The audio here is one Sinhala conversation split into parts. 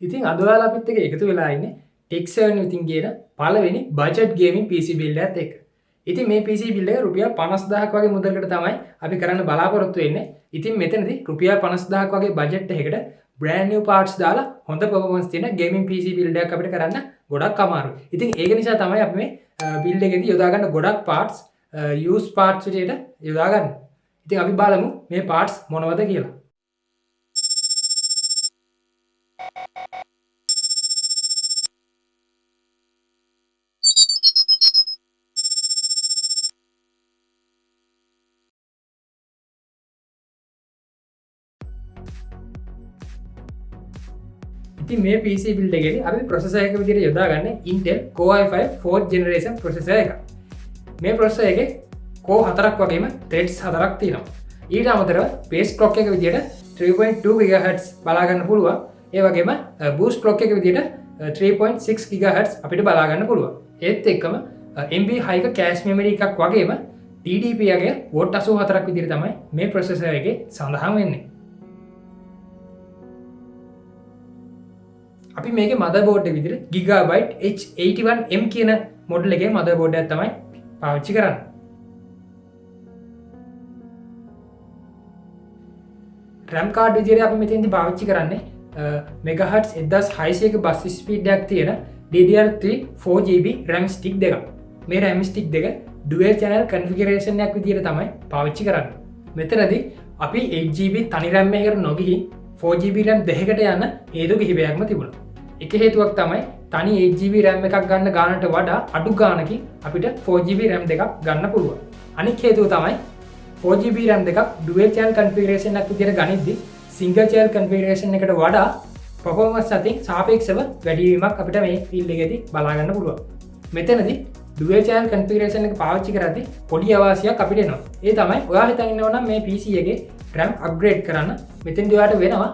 ඉතින් අද ඔයාලා අපිත් එක්ක එකතු වෙලා ඉන්නේ Tech7 විතින් කියන පළවෙනි බජට් ගේමින් PC build එකත් එක්ක. ඉතින් මේ PC build එක රුපියල් 50000ක් වගේ මුදලකට තමයි අපි කරන්න බලාපොරොත්තු වෙන්නේ. ඉතින් මෙතනදී රුපියල් 50000ක් වගේ බජට් එකකට brand new parts දාලා හොඳ performance තියෙන gaming PC build එකක් අපිට කරන්න ගොඩක් අමාරුයි. ඉතින් ඒක නිසා තමයි අපි මේ build එකේදී යොදා ගන්න ගොඩක් parts use parts විදියට යොදා ගන්න. ඉතින් අපි බලමු මේ parts මොනවද කියලා. ඉතින් මේ PC build එකේදී අපි processor එක විදිහට යොදාගන්නේ Intel Core i5 4th generation processor එක. මේ processor එකේ core 4ක් වගේම threads 4ක් තියෙනවා. ඊට අමතරව base clock එක විදිහට 3.2 GHz බලා ගන්න පුළුවන්. ඒ වගේම boost clock එක විදිහට 3.6 GHz අපිට බලා ගන්න පුළුවන්. ඒත් එක්කම MB high cache memory එකක් වගේම TDP එකේ watt 84ක් විදිහට තමයි මේ processor එකේ සඳහන් වෙන්නේ. අපි මේකේ motherboard එක විදිහට Gigabyte H81M කියන මොඩල් එකේ motherboard එකක් තමයි පාවිච්චි කරන්නේ. RAM card විදිහට අපි මෙතෙන්දී පාවිච්චි කරන්නේ MHz 1600ක bus speed එකක් තියෙන DDR3 4GB RAM stick දෙකක්. මේ RAM stick දෙක dual channel configuration එකක් විදිහට තමයි පාවිච්චි කරන්නේ. මෙතනදී අපි 8GB තනි RAM එකකට නොගිහින් 4GB RAM දෙකකට යන හේතු කිහිපයක්ම තිබුණා. එක හේතුවක් තමයි තනි 8GB RAM එකක් ගන්න ගානට වඩා අඩු ගානකින් අපිට 4GB RAM දෙකක් ගන්න පුළුවන්. අනිත් හේතුව තමයි 4GB RAM දෙකක් dual channel configuration එකක් විදිහට ගනිද්දී single channel configuration එකට වඩා performance අතින් සාපේක්ෂව වැඩි වීමක් අපිට මේ field එකේදී බලා ගන්න පුළුවන්. මෙතනදී dual channel configuration එක පාවිච්චි කරද්දී පොඩි අවාසියක් අපිට එනවා. ඒ තමයි ඔයා හිතන් ඉන්නව නම් මේ PC එකේ RAM upgrade කරන්න මෙතෙන්දී ඔයාලට වෙනවා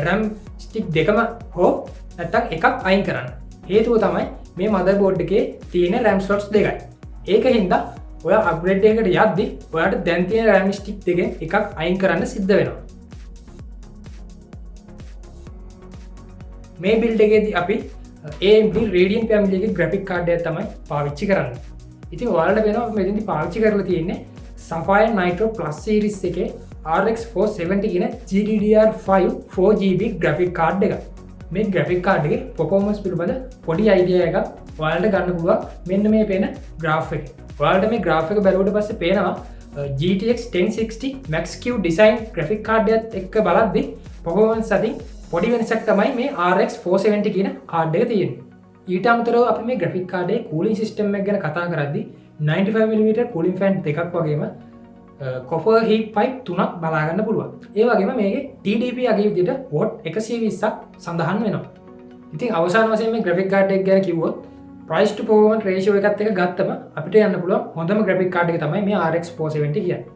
RAM stick දෙකම හෝ නැත්තම් එකක් අයින් කරන්න. හේතුව තමයි මේ motherboard එකේ තියෙන RAM slots දෙකයි. ඒක හින්දා ඔයා upgrade එකකට යද්දී ඔයාට දැන් තියෙන RAM stick දෙකෙන් එකක් අයින් කරන්න සිද්ධ වෙනවා. මේ build එකේදී අපි AMD Radeon family එකේ graphic card එකක් තමයි පාවිච්චි කරන්නේ. ඉතින් ඔයාලට වෙනවා මෙතෙන්දී පාවිච්චි කරලා තියෙන්නේ Sapphire Nitro Plus series එකේ RX 470 කියන GDDR5 4GB graphic card එක. මේ graphic card එකේ performance පිළිබඳ පොඩි idea එකක් ඔයාලට ගන්න පුළුවන් මෙන්න මේ පේන graph එක. ඔයාලට මේ graph එක බැලුවට පස්සේ පේනවා GTX 1060 Max Q design graphic card එකත් එක්ක බලද්දී performance අතින් පොඩි වෙනසක් තමයි මේ RX 470 කියන card එක තියෙන්නේ. ඊට අමතරව අපි මේ graphic card එකේ cooling system එක ගැන කතා කරද්දී 95mm cooling fan දෙකක් වගේම copper heat pipe 3ක් බලා ගන්න පුළුවන්. ඒ වගේම මේකේ TDP අගේ විදිහට watt 120ක් සඳහන් වෙනවා. ඉතින් අවසාන වශයෙන් මේ graphic card එක ගැන කිව්වොත් price to performance ratio එකත් එක්ක ගත්තම අපිට යන්න පුළුවන් හොඳම graphic card එක තමයි මේ RX 470 කියන්නේ.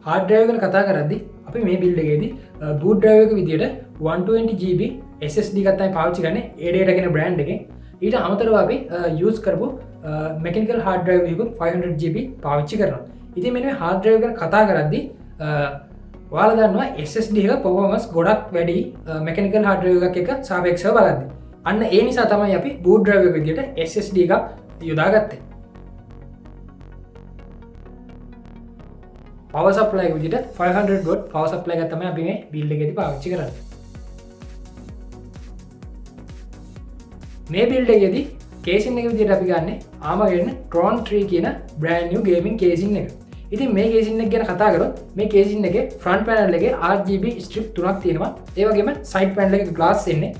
hard drive ගැන කතා කරද්දී අපි මේ build එකේදී boot drive එක විදිහට 120GB SSD එකක් තමයි පාවිච්චි කරන්නේ ADATA කියන brand එකෙන්. ඊට අමතරව අපි use කරපු mechanical hard drive එකකුත් 500GB පාවිච්චි කරනවා. ඉතින් මෙන්න මේ hard drive ගැන කතා කරද්දී ඔයාලා දන්නවා SSD එක performance ගොඩක් වැඩි mechanical hard drive එකක් එක්ක සාපේක්ෂව බලද්දී. අන්න ඒ නිසා තමයි අපි boot drive එක විදිහට SSD එකක් යොදාගත්තේ. power supply එක විදිහට 500 watt power supply එකක් තමයි අපි මේ build එකේදී පාවිච්චි කරන්නේ. මේ build එකේදී casing එක විදිහට අපි ගන්න Armageddon Tron 3 කියන brand new gaming casing එක. ඉතින් මේ casing එක ගැන කතා කරොත් මේ casing එකේ front panel එකේ RGB strip 3ක් තියෙනවා. ඒ වගේම side panel එකේ glass එන්නේ.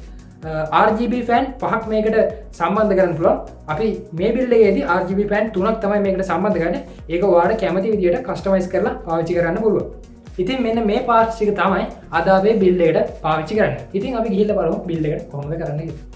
RGB fan 5ක් මේකට සම්බන්ධ කරන්න පුළුවන්. අපි මේ build එකේදී RGB fan 3ක් තමයි මේකට සම්බන්ධ කරන්නේ. ඒක ඔයාලට කැමති විදිහට customize කරලා පාවිච්චි කරන්න පුළුවන්. ඉතින් මෙන්න මේ parts ටික තමයි අද අපි build එකට පාවිච්චි කරන්නේ. ඉතින් අපි ගිහිල්ලා බලමු build එකට කොහොමද කරන්නේ කියලා.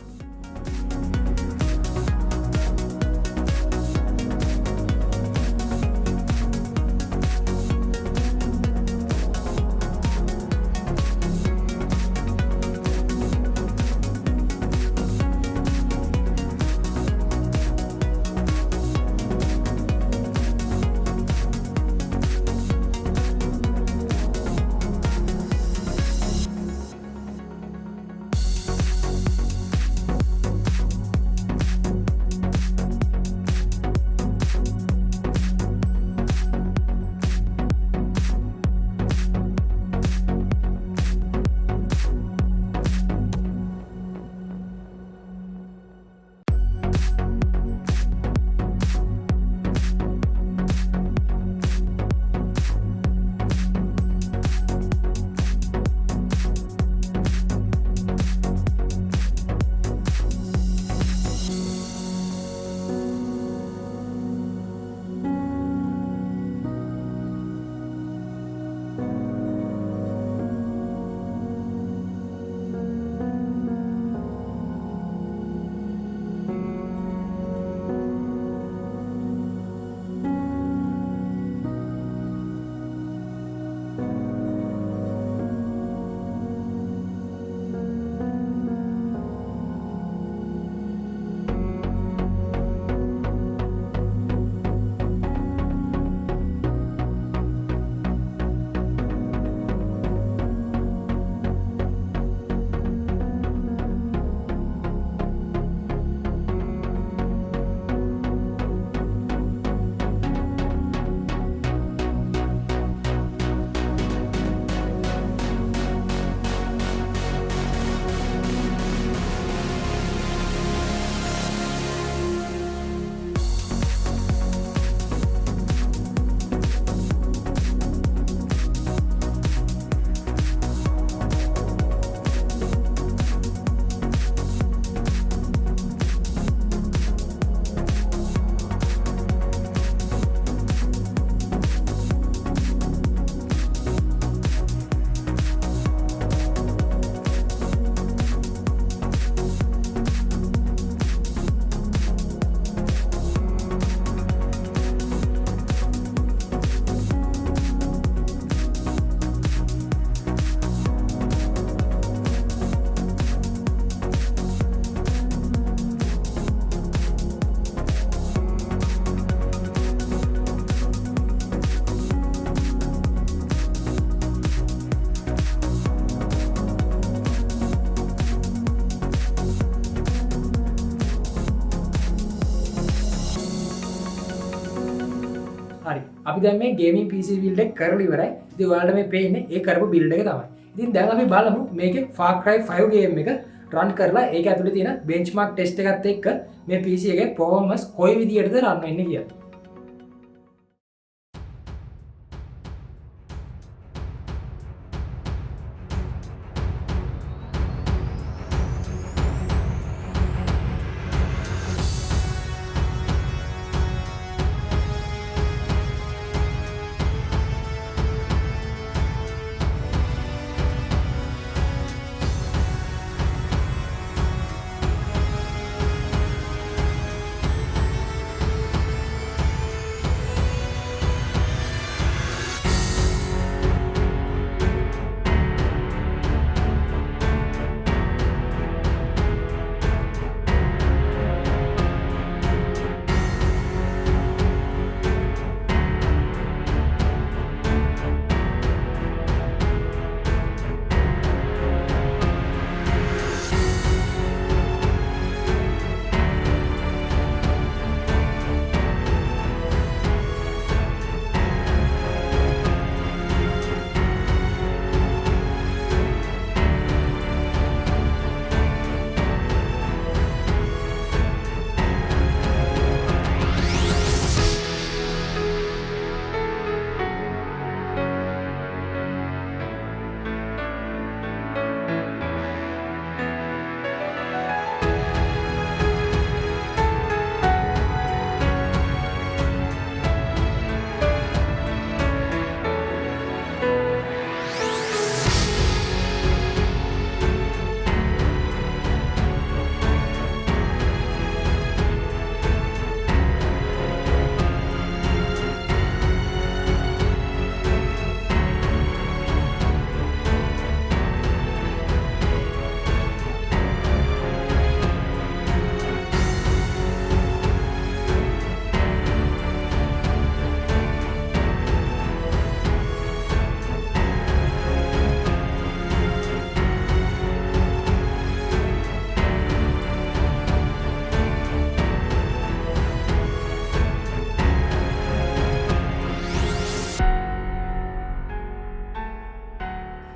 අපි දැන් මේ ගේමින් PC build එක කරලා ඉවරයි. ඉතින් ඔයාලට මේ පේන්නේ ඒ කරපු build එක තමයි. ඉතින් දැන් අපි බලමු මේකේ Far Cry 5 game එක රන් කරලා ඒක ඇතුලේ තියෙන benchmark test එකත් එක්ක මේ PC එකේ performance කොයි විදියටද රන් වෙන්නේ කියලා.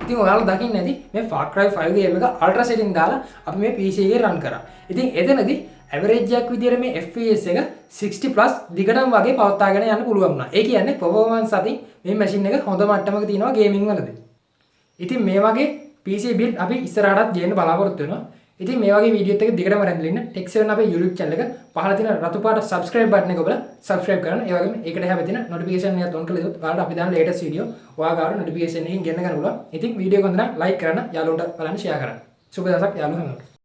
ඉතින් ඔයාලා දකින්න ඇති මේ Far Cry 5 game එක ultra setting දාලා අපි මේ PC එකේ run කරා. ඉතින් එතනදී average එකක් විදියට මේ FPS එක 60 plus දිගටම වගේ පවත්වාගෙන යන්න පුළුවන් වුණා. ඒ කියන්නේ performance අතින් මේ machine එක හොඳ මට්ටමක තියෙනවා gaming වලදී. ඉතින් මේ වගේ PC build අපි ඉස්සරහටත් ගේන්න බලාපොරොත්තු වෙනවා. ඉතින් මේ වගේ වීඩියෝත් එක දිගටම රැඳිලා ඉන්න Tech7 අපේ YouTube channel එක පහළ තියෙන රතු පාට subscribe button එක ඔබලා subscribe කරන්න. ඒ වගේම ඒකට හැබැයි notification එකත් on කරලා ඉතින් ඔයාලට අපි දාන latest video ඔයා ගාවට notification එකකින් ගෙන්න ගන්න පුළුවන්. ඉතින් වීඩියෝ එක හොඳ නම් like කරන්න, යාළුවන්ට බලන්න share කරන්න. සුබ දවසක් යාළුවෝ හැමෝටම.